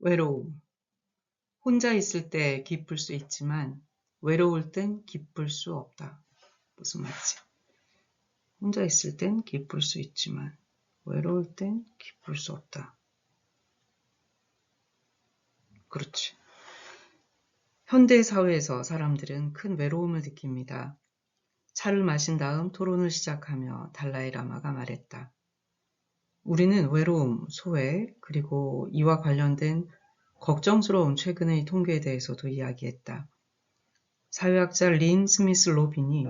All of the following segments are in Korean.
외로움. 혼자 있을 때 기쁠 수 있지만 외로울 땐 기쁠 수 없다. 무슨 말이지? 혼자 있을 땐 기쁠 수 있지만 외로울 땐 기쁠 수 없다. 그렇지. 현대 사회에서 사람들은 큰 외로움을 느낍니다. 차를 마신 다음 토론을 시작하며 달라이 라마가 말했다. 우리는 외로움, 소외, 그리고 이와 관련된 걱정스러운 최근의 통계에 대해서도 이야기했다. 사회학자 린 스미스 로빈이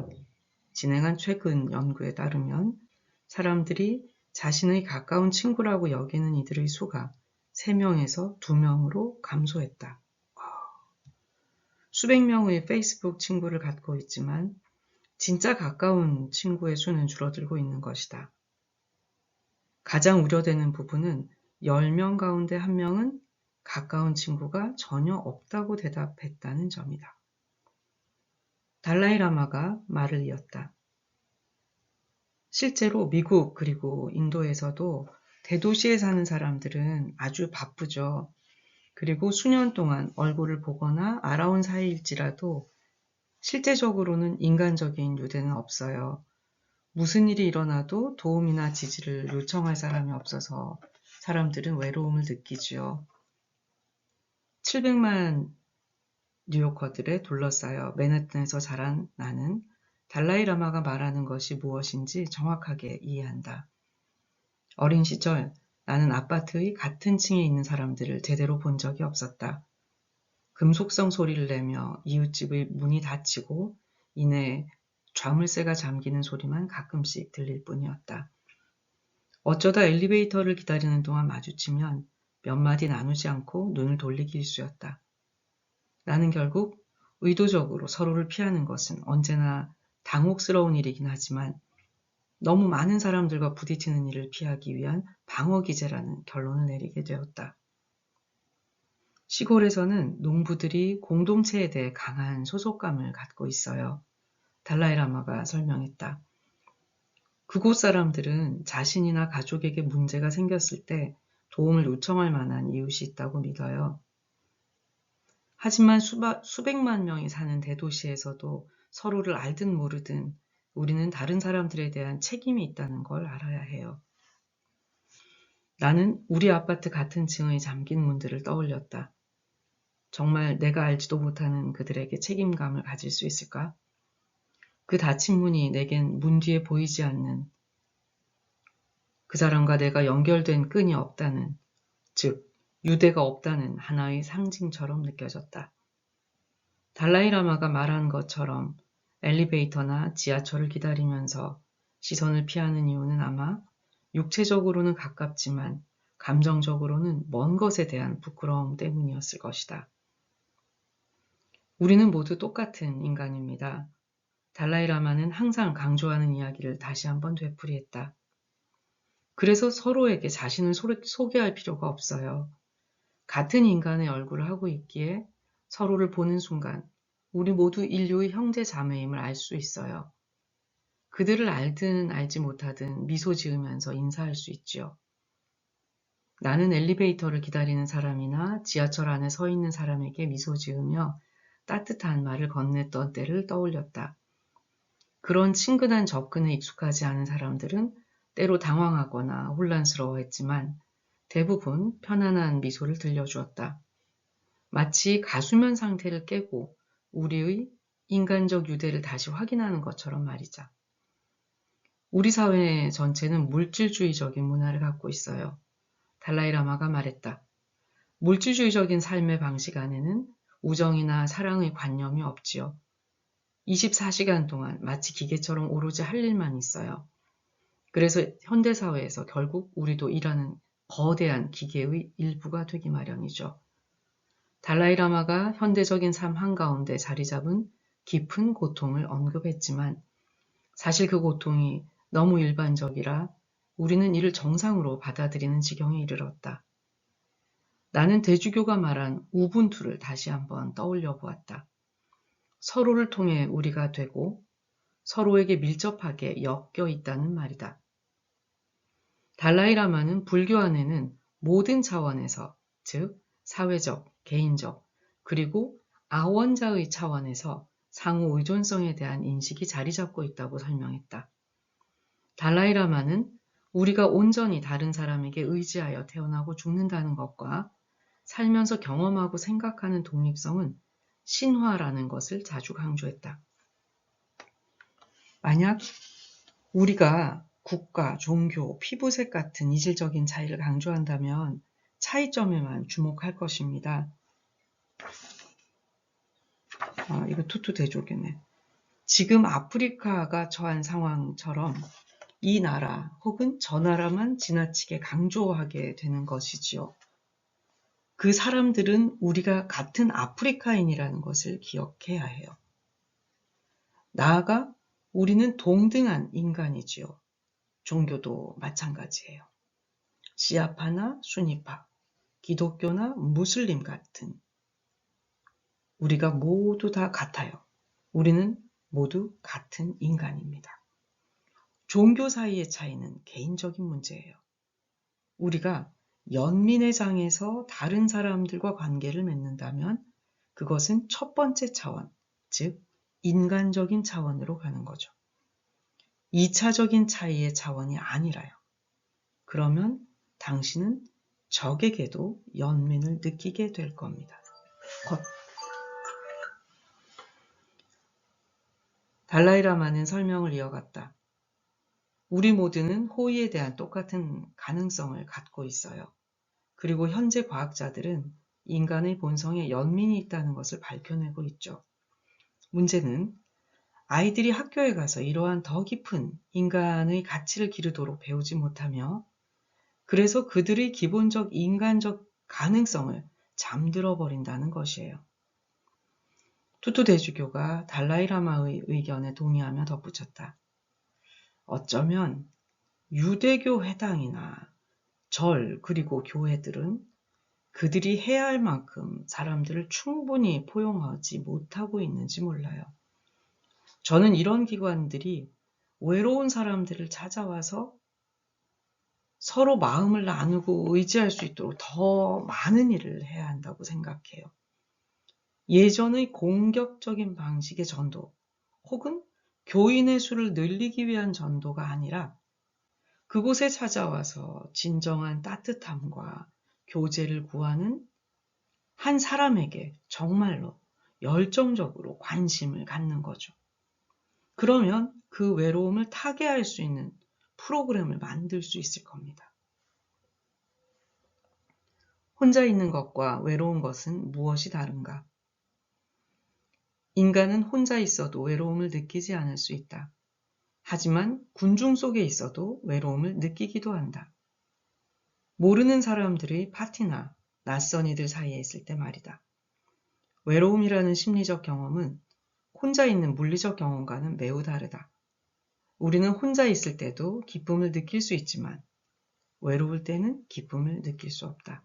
진행한 최근 연구에 따르면 사람들이 자신의 가까운 친구라고 여기는 이들의 수가 3명에서 2명으로 감소했다. 수백 명의 페이스북 친구를 갖고 있지만 진짜 가까운 친구의 수는 줄어들고 있는 것이다. 가장 우려되는 부분은 10명 가운데 1명은 가까운 친구가 전혀 없다고 대답했다는 점이다. 달라이 라마가 말을 이었다. 실제로 미국 그리고 인도에서도 대도시에 사는 사람들은 아주 바쁘죠. 그리고 수년 동안 얼굴을 보거나 알아온 사이일지라도 실제적으로는 인간적인 유대는 없어요. 무슨 일이 일어나도 도움이나 지지를 요청할 사람이 없어서 사람들은 외로움을 느끼지요. 700만 뉴요커들에 둘러싸여 맨해튼에서 자란 나는 달라이 라마가 말하는 것이 무엇인지 정확하게 이해한다. 어린 시절 나는 아파트의 같은 층에 있는 사람들을 제대로 본 적이 없었다. 금속성 소리를 내며 이웃집의 문이 닫히고 이내 좌물쇠가 잠기는 소리만 가끔씩 들릴 뿐이었다. 어쩌다 엘리베이터를 기다리는 동안 마주치면 몇 마디 나누지 않고 눈을 돌리기 일쑤였다. 나는 결국 의도적으로 서로를 피하는 것은 언제나 당혹스러운 일이긴 하지만 너무 많은 사람들과 부딪히는 일을 피하기 위한 방어기제라는 결론을 내리게 되었다. 시골에서는 농부들이 공동체에 대해 강한 소속감을 갖고 있어요. 달라이 라마가 설명했다. 그곳 사람들은 자신이나 가족에게 문제가 생겼을 때 도움을 요청할 만한 이웃이 있다고 믿어요. 하지만 수백만 명이 사는 대도시에서도 서로를 알든 모르든 우리는 다른 사람들에 대한 책임이 있다는 걸 알아야 해요. 나는 우리 아파트 같은 층의 잠긴 문들을 떠올렸다. 정말 내가 알지도 못하는 그들에게 책임감을 가질 수 있을까? 그 닫힌 문이 내겐 문 뒤에 보이지 않는 그 사람과 내가 연결된 끈이 없다는, 즉 유대가 없다는 하나의 상징처럼 느껴졌다. 달라이 라마가 말한 것처럼 엘리베이터나 지하철을 기다리면서 시선을 피하는 이유는 아마 육체적으로는 가깝지만 감정적으로는 먼 것에 대한 부끄러움 때문이었을 것이다. 우리는 모두 똑같은 인간입니다. 달라이 라마는 항상 강조하는 이야기를 다시 한번 되풀이했다. 그래서 서로에게 자신을 소개할 필요가 없어요. 같은 인간의 얼굴을 하고 있기에 서로를 보는 순간 우리 모두 인류의 형제 자매임을 알 수 있어요. 그들을 알든 알지 못하든 미소 지으면서 인사할 수 있지요. 나는 엘리베이터를 기다리는 사람이나 지하철 안에 서 있는 사람에게 미소 지으며 따뜻한 말을 건넸던 때를 떠올렸다. 그런 친근한 접근에 익숙하지 않은 사람들은 때로 당황하거나 혼란스러워했지만 대부분 편안한 미소를 들려주었다. 마치 가수면 상태를 깨고 우리의 인간적 유대를 다시 확인하는 것처럼 말이죠. 우리 사회 전체는 물질주의적인 문화를 갖고 있어요. 달라이 라마가 말했다. 물질주의적인 삶의 방식 안에는 우정이나 사랑의 관념이 없지요. 24시간 동안 마치 기계처럼 오로지 할 일만 있어요. 그래서 현대사회에서 결국 우리도 일하는 거대한 기계의 일부가 되기 마련이죠. 달라이 라마가 현대적인 삶 한가운데 자리 잡은 깊은 고통을 언급했지만 사실 그 고통이 너무 일반적이라 우리는 이를 정상으로 받아들이는 지경에 이르렀다. 나는 대주교가 말한 우분투를 다시 한번 떠올려 보았다. 서로를 통해 우리가 되고 서로에게 밀접하게 엮여 있다는 말이다. 달라이 라마는 불교 안에는 모든 차원에서, 즉 사회적, 개인적, 그리고 아원자의 차원에서 상호 의존성에 대한 인식이 자리 잡고 있다고 설명했다. 달라이라마는 우리가 온전히 다른 사람에게 의지하여 태어나고 죽는다는 것과 살면서 경험하고 생각하는 독립성은 신화라는 것을 자주 강조했다. 만약 우리가 국가, 종교, 피부색 같은 이질적인 차이를 강조한다면 차이점에만 주목할 것입니다. 이거 투투 대조겠네. 지금 아프리카가 처한 상황처럼 이 나라 혹은 저 나라만 지나치게 강조하게 되는 것이지요. 그 사람들은 우리가 같은 아프리카인이라는 것을 기억해야 해요. 나아가 우리는 동등한 인간이지요. 종교도 마찬가지예요. 시아파나 수니파, 기독교나 무슬림 같은 우리가 모두 다 같아요. 우리는 모두 같은 인간입니다. 종교 사이의 차이는 개인적인 문제예요. 우리가 연민의 장에서 다른 사람들과 관계를 맺는다면 그것은 첫 번째 차원, 즉 인간적인 차원으로 가는 거죠. 2차적인 차이의 차원이 아니라요. 그러면 당신은 적에게도 연민을 느끼게 될 겁니다. 달라이라마는 설명을 이어갔다. 우리 모두는 호의에 대한 똑같은 가능성을 갖고 있어요. 그리고 현재 과학자들은 인간의 본성에 연민이 있다는 것을 밝혀내고 있죠. 문제는 아이들이 학교에 가서 이러한 더 깊은 인간의 가치를 기르도록 배우지 못하며 그래서 그들의 기본적 인간적 가능성을 잠들어 버린다는 것이에요. 투투 대주교가 달라이라마의 의견에 동의하며 덧붙였다. 어쩌면 유대교 회당이나 절 그리고 교회들은 그들이 해야 할 만큼 사람들을 충분히 포용하지 못하고 있는지 몰라요. 저는 이런 기관들이 외로운 사람들을 찾아와서 서로 마음을 나누고 의지할 수 있도록 더 많은 일을 해야 한다고 생각해요. 예전의 공격적인 방식의 전도 혹은 교인의 수를 늘리기 위한 전도가 아니라 그곳에 찾아와서 진정한 따뜻함과 교제를 구하는 한 사람에게 정말로 열정적으로 관심을 갖는 거죠. 그러면 그 외로움을 타개할 수 있는 프로그램을 만들 수 있을 겁니다. 혼자 있는 것과 외로운 것은 무엇이 다른가? 인간은 혼자 있어도 외로움을 느끼지 않을 수 있다. 하지만 군중 속에 있어도 외로움을 느끼기도 한다. 모르는 사람들의 파티나 낯선 이들 사이에 있을 때 말이다. 외로움이라는 심리적 경험은 혼자 있는 물리적 경험과는 매우 다르다. 우리는 혼자 있을 때도 기쁨을 느낄 수 있지만 외로울 때는 기쁨을 느낄 수 없다.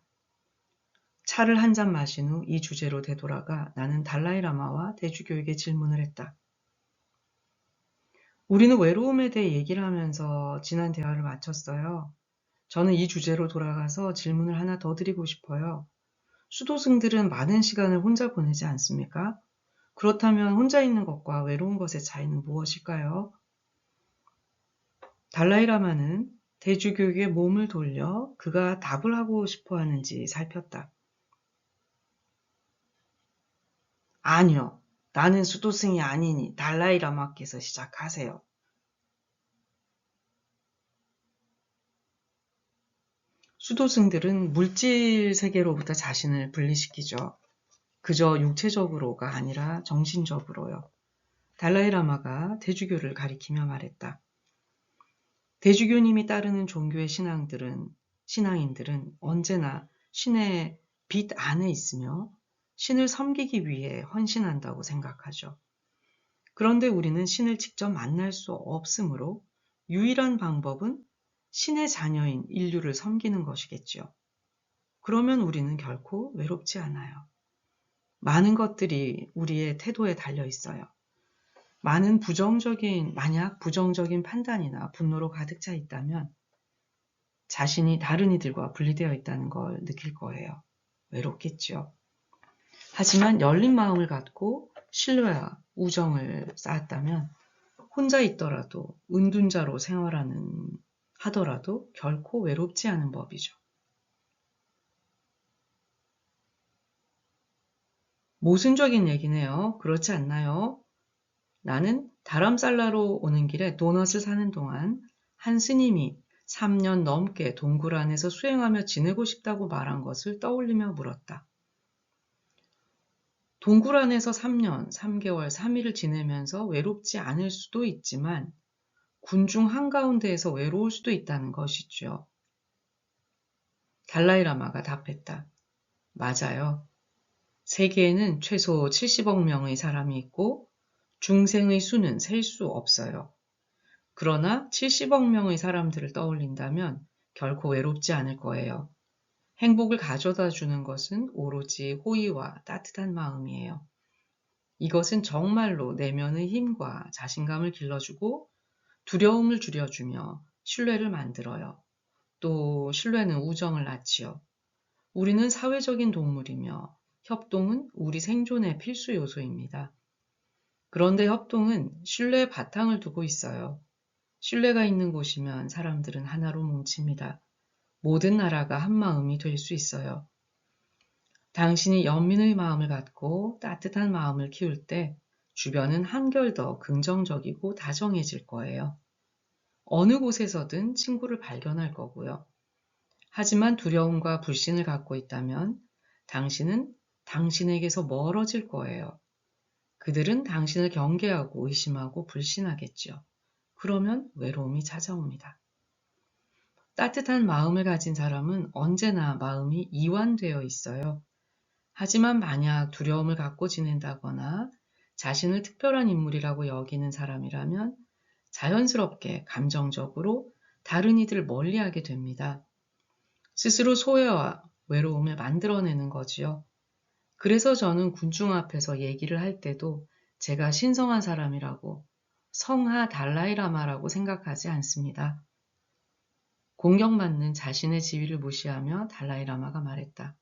차를 한 잔 마신 후 이 주제로 되돌아가 나는 달라이라마와 대주교에게 질문을 했다. 우리는 외로움에 대해 얘기를 하면서 지난 대화를 마쳤어요. 저는 이 주제로 돌아가서 질문을 하나 더 드리고 싶어요. 수도승들은 많은 시간을 혼자 보내지 않습니까? 그렇다면 혼자 있는 것과 외로운 것의 차이는 무엇일까요? 달라이라마는 대주교에게 몸을 돌려 그가 답을 하고 싶어 하는지 살폈다. 아니요. 나는 수도승이 아니니 달라이라마께서 시작하세요. 수도승들은 물질 세계로부터 자신을 분리시키죠. 그저 육체적으로가 아니라 정신적으로요. 달라이라마가 대주교를 가리키며 말했다. 대주교님이 따르는 종교의 신앙인들은 언제나 신의 빛 안에 있으며 신을 섬기기 위해 헌신한다고 생각하죠. 그런데 우리는 신을 직접 만날 수 없으므로 유일한 방법은 신의 자녀인 인류를 섬기는 것이겠죠. 그러면 우리는 결코 외롭지 않아요. 많은 것들이 우리의 태도에 달려 있어요. 만약 부정적인 판단이나 분노로 가득 차 있다면 자신이 다른 이들과 분리되어 있다는 걸 느낄 거예요. 외롭겠죠. 하지만 열린 마음을 갖고 신뢰와 우정을 쌓았다면 혼자 있더라도 은둔자로 하더라도 결코 외롭지 않은 법이죠. 모순적인 얘기네요. 그렇지 않나요? 나는 다람살라로 오는 길에 도넛을 사는 동안 한 스님이 3년 넘게 동굴 안에서 수행하며 지내고 싶다고 말한 것을 떠올리며 물었다. 동굴 안에서 3년, 3개월, 3일을 지내면서 외롭지 않을 수도 있지만 군중 한가운데에서 외로울 수도 있다는 것이죠. 달라이라마가 답했다. 맞아요. 세계에는 최소 70억 명의 사람이 있고 중생의 수는 셀 수 없어요. 그러나 70억 명의 사람들을 떠올린다면 결코 외롭지 않을 거예요. 행복을 가져다 주는 것은 오로지 호의와 따뜻한 마음이에요. 이것은 정말로 내면의 힘과 자신감을 길러주고 두려움을 줄여주며 신뢰를 만들어요. 또 신뢰는 우정을 낳지요. 우리는 사회적인 동물이며 협동은 우리 생존의 필수 요소입니다. 그런데 협동은 신뢰의 바탕을 두고 있어요. 신뢰가 있는 곳이면 사람들은 하나로 뭉칩니다. 모든 나라가 한 마음이 될 수 있어요. 당신이 연민의 마음을 갖고 따뜻한 마음을 키울 때 주변은 한결 더 긍정적이고 다정해질 거예요. 어느 곳에서든 친구를 발견할 거고요. 하지만 두려움과 불신을 갖고 있다면 당신은 당신에게서 멀어질 거예요. 그들은 당신을 경계하고 의심하고 불신하겠죠. 그러면 외로움이 찾아옵니다. 따뜻한 마음을 가진 사람은 언제나 마음이 이완되어 있어요. 하지만 만약 두려움을 갖고 지낸다거나 자신을 특별한 인물이라고 여기는 사람이라면 자연스럽게 감정적으로 다른 이들을 멀리하게 됩니다. 스스로 소외와 외로움을 만들어내는 거지요. 그래서 저는 군중 앞에서 얘기를 할 때도 제가 신성한 사람이라고 성하 달라이라마라고 생각하지 않습니다. 공격받는 자신의 지위를 무시하며 달라이라마가 말했다.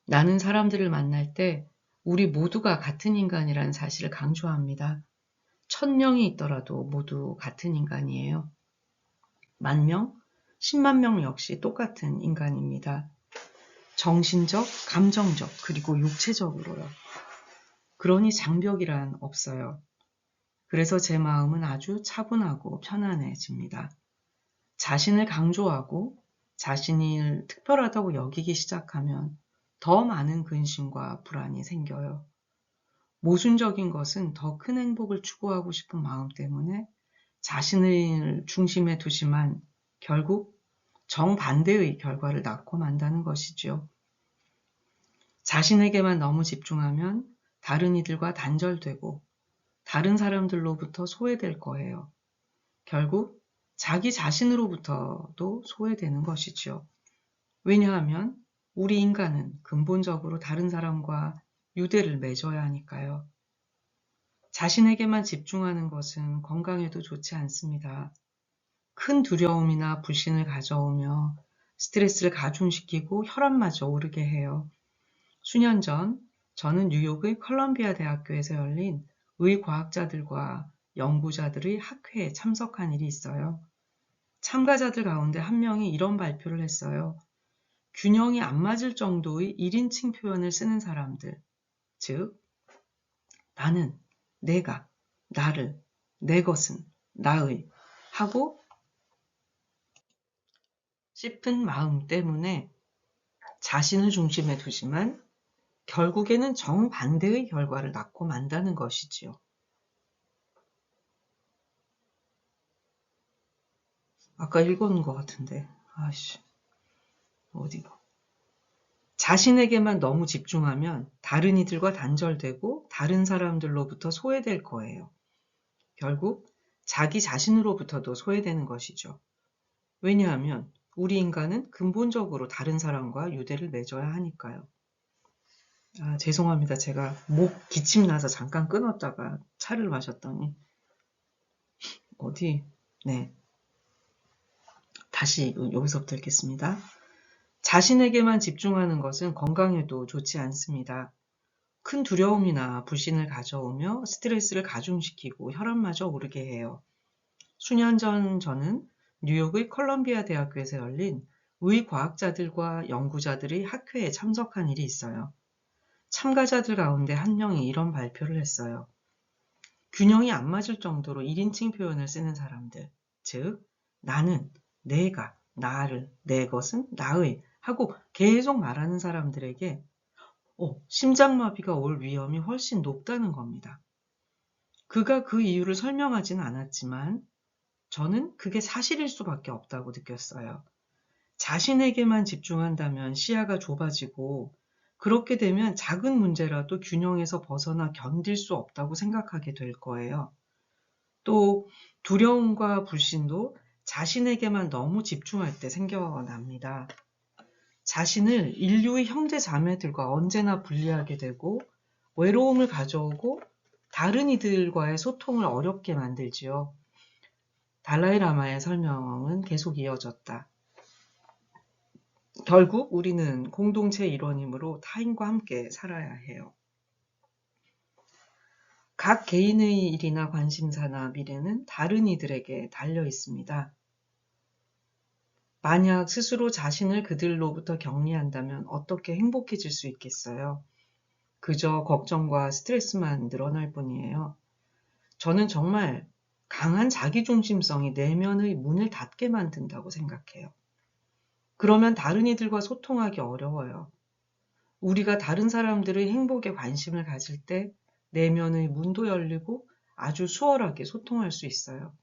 나는 사람들을 만날 때 우리 모두가 같은 인간이라는 사실을 강조합니다. 1000명이 있더라도 모두 같은 인간이에요. 10,000명, 10만 명 역시 똑같은 인간입니다. 정신적, 감정적, 그리고 육체적으로요. 그러니 장벽이란 없어요. 그래서 제 마음은 아주 차분하고 편안해집니다. 자신을 강조하고 자신을 특별하다고 여기기 시작하면 더 많은 근심과 불안이 생겨요. 모순적인 것은 더 큰 행복을 추구하고 싶은 마음 때문에 자신을 중심에 두지만 결국 정반대의 결과를 낳고 만다는 것이죠. 자신에게만 너무 집중하면 다른 이들과 단절되고 다른 사람들로부터 소외될 거예요. 결국 자기 자신으로부터도 소외되는 것이죠. 왜냐하면 우리 인간은 근본적으로 다른 사람과 유대를 맺어야 하니까요. 자신에게만 집중하는 것은 건강에도 좋지 않습니다. 큰 두려움이나 불신을 가져오며 스트레스를 가중시키고 혈압마저 오르게 해요. 수년 전 저는 뉴욕의 컬럼비아 대학교에서 열린 의과학자들과 연구자들의 학회에 참석한 일이 있어요. 참가자들 가운데 한 명이 이런 발표를 했어요. 균형이 안 맞을 정도의 1인칭 표현을 쓰는 사람들, 즉 나는, 내가, 나를, 내 것은, 나의 하고 싶은 마음 때문에 자신을 중심에 두지만 결국에는 정반대의 결과를 낳고 만다는 것이지요. 아까 읽은 것 같은데, 어디가? 자신에게만 너무 집중하면 다른 이들과 단절되고 다른 사람들로부터 소외될 거예요. 결국 자기 자신으로부터도 소외되는 것이죠. 왜냐하면 우리 인간은 근본적으로 다른 사람과 유대를 맺어야 하니까요. 죄송합니다. 제가 목 기침 나서 잠깐 끊었다가 차를 마셨더니 네. 다시 여기서부터 읽겠습니다. 자신에게만 집중하는 것은 건강에도 좋지 않습니다. 큰 두려움이나 불신을 가져오며 스트레스를 가중시키고 혈압마저 오르게 해요. 수년 전 저는 뉴욕의 컬럼비아 대학교에서 열린 의과학자들과 연구자들의 학회에 참석한 일이 있어요. 참가자들 가운데 한 명이 이런 발표를 했어요. 균형이 안 맞을 정도로 1인칭 표현을 쓰는 사람들, 즉 나는, 내가, 나를, 내 것은 나의 하고 계속 말하는 사람들에게 심장마비가 올 위험이 훨씬 높다는 겁니다. 그가 그 이유를 설명하진 않았지만 저는 그게 사실일 수밖에 없다고 느꼈어요. 자신에게만 집중한다면 시야가 좁아지고 그렇게 되면 작은 문제라도 균형에서 벗어나 견딜 수 없다고 생각하게 될 거예요. 또 두려움과 불신도 자신에게만 너무 집중할 때 생겨납니다. 자신을 인류의 형제 자매들과 언제나 분리하게 되고 외로움을 가져오고 다른 이들과의 소통을 어렵게 만들지요. 달라이라마의 설명은 계속 이어졌다. 결국 우리는 공동체 일원이므로 타인과 함께 살아야 해요. 각 개인의 일이나 관심사나 미래는 다른 이들에게 달려 있습니다. 만약 스스로 자신을 그들로부터 격리한다면 어떻게 행복해질 수 있겠어요? 그저 걱정과 스트레스만 늘어날 뿐이에요. 저는 정말 강한 자기중심성이 내면의 문을 닫게 만든다고 생각해요. 그러면 다른 이들과 소통하기 어려워요. 우리가 다른 사람들의 행복에 관심을 가질 때 내면의 문도 열리고 아주 수월하게 소통할 수 있어요.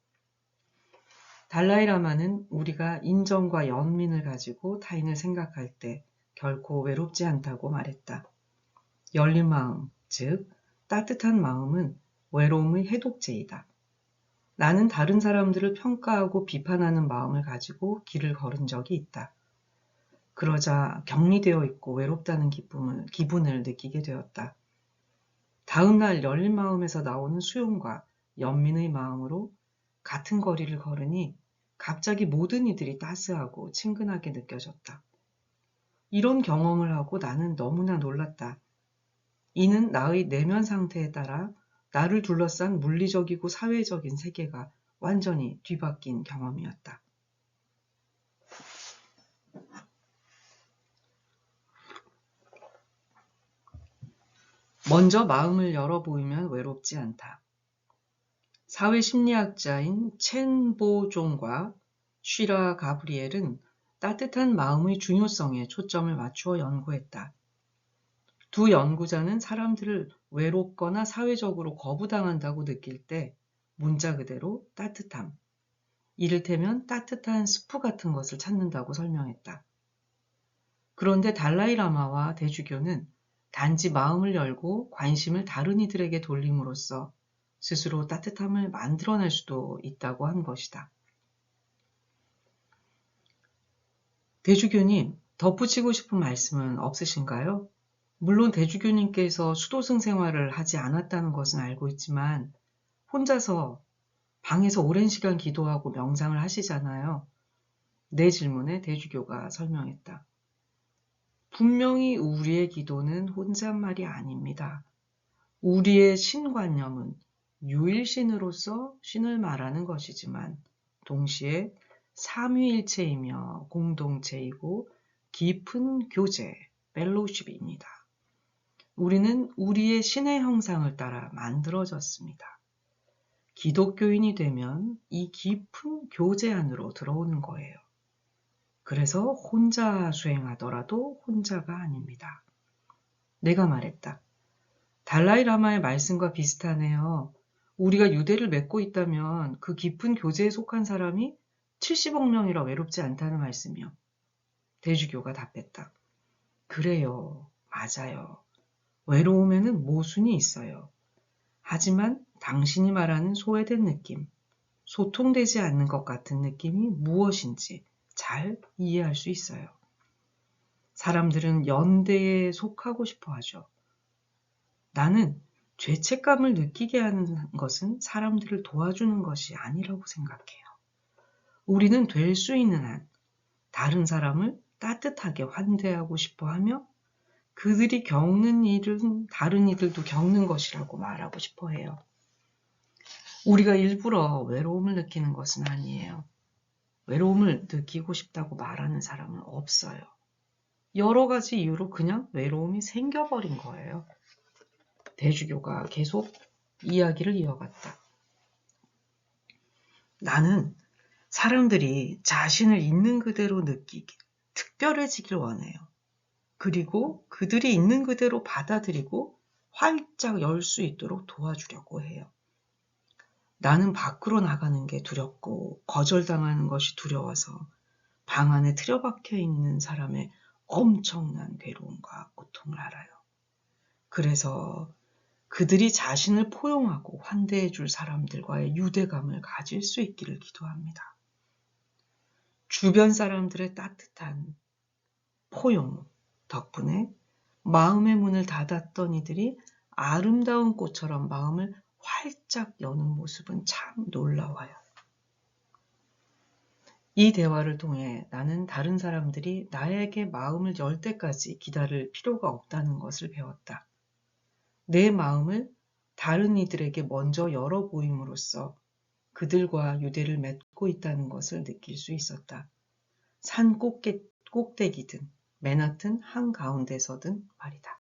달라이라마는 우리가 인정과 연민을 가지고 타인을 생각할 때 결코 외롭지 않다고 말했다. 열린 마음, 즉 따뜻한 마음은 외로움의 해독제이다. 나는 다른 사람들을 평가하고 비판하는 마음을 가지고 길을 걸은 적이 있다. 그러자 격리되어 있고 외롭다는 기분을 느끼게 되었다. 다음날 열린 마음에서 나오는 수용과 연민의 마음으로 같은 거리를 걸으니 갑자기 모든 이들이 따스하고 친근하게 느껴졌다. 이런 경험을 하고 나는 너무나 놀랐다. 이는 나의 내면 상태에 따라 나를 둘러싼 물리적이고 사회적인 세계가 완전히 뒤바뀐 경험이었다. 먼저 마음을 열어보이면 외롭지 않다. 사회심리학자인 첸보종과 쉬라 가브리엘은 따뜻한 마음의 중요성에 초점을 맞추어 연구했다. 두 연구자는 사람들을 외롭거나 사회적으로 거부당한다고 느낄 때 문자 그대로 따뜻함, 이를테면 따뜻한 스프 같은 것을 찾는다고 설명했다. 그런데 달라이라마와 대주교는 단지 마음을 열고 관심을 다른 이들에게 돌림으로써 스스로 따뜻함을 만들어낼 수도 있다고 한 것이다. 대주교님, 덧붙이고 싶은 말씀은 없으신가요? 물론 대주교님께서 수도승 생활을 하지 않았다는 것은 알고 있지만 혼자서 방에서 오랜 시간 기도하고 명상을 하시잖아요. 내 질문에 대주교가 설명했다. 분명히 우리의 기도는 혼잣말이 아닙니다. 우리의 신관념은 유일신으로서 신을 말하는 것이지만 동시에 삼위일체이며 공동체이고 깊은 교제, 펠로우십입니다. 우리는 우리의 신의 형상을 따라 만들어졌습니다. 기독교인이 되면 이 깊은 교제 안으로 들어오는 거예요. 그래서 혼자 수행하더라도 혼자가 아닙니다. 내가 말했다. 달라이라마의 말씀과 비슷하네요. 우리가 유대를 맺고 있다면 그 깊은 교제에 속한 사람이 70억 명이라 외롭지 않다는 말씀이요. 대주교가 답했다. 그래요. 맞아요. 외로움에는 모순이 있어요. 하지만 당신이 말하는 소외된 느낌, 소통되지 않는 것 같은 느낌이 무엇인지 잘 이해할 수 있어요. 사람들은 연대에 속하고 싶어 하죠. 나는 죄책감을 느끼게 하는 것은 사람들을 도와주는 것이 아니라고 생각해요. 우리는 될 수 있는 한 다른 사람을 따뜻하게 환대하고 싶어 하며 그들이 겪는 일은 다른 이들도 겪는 것이라고 말하고 싶어 해요. 우리가 일부러 외로움을 느끼는 것은 아니에요. 외로움을 느끼고 싶다고 말하는 사람은 없어요. 여러 가지 이유로 그냥 외로움이 생겨버린 거예요. 대주교가 계속 이야기를 이어갔다. 나는 사람들이 자신을 있는 그대로 느끼기, 특별해지길 원해요. 그리고 그들이 있는 그대로 받아들이고 활짝 열 수 있도록 도와주려고 해요. 나는 밖으로 나가는 게 두렵고 거절당하는 것이 두려워서 방 안에 틀어박혀 있는 사람의 엄청난 괴로움과 고통을 알아요. 그래서 그들이 자신을 포용하고 환대해 줄 사람들과의 유대감을 가질 수 있기를 기도합니다. 주변 사람들의 따뜻한 포용 덕분에 마음의 문을 닫았던 이들이 아름다운 꽃처럼 마음을 활짝 여는 모습은 참 놀라워요. 이 대화를 통해 나는 다른 사람들이 나에게 마음을 열 때까지 기다릴 필요가 없다는 것을 배웠다. 내 마음을 다른 이들에게 먼저 열어 보임으로써 그들과 유대를 맺고 있다는 것을 느낄 수 있었다. 산 꼭대기든 맨하튼 한가운데서든 말이다.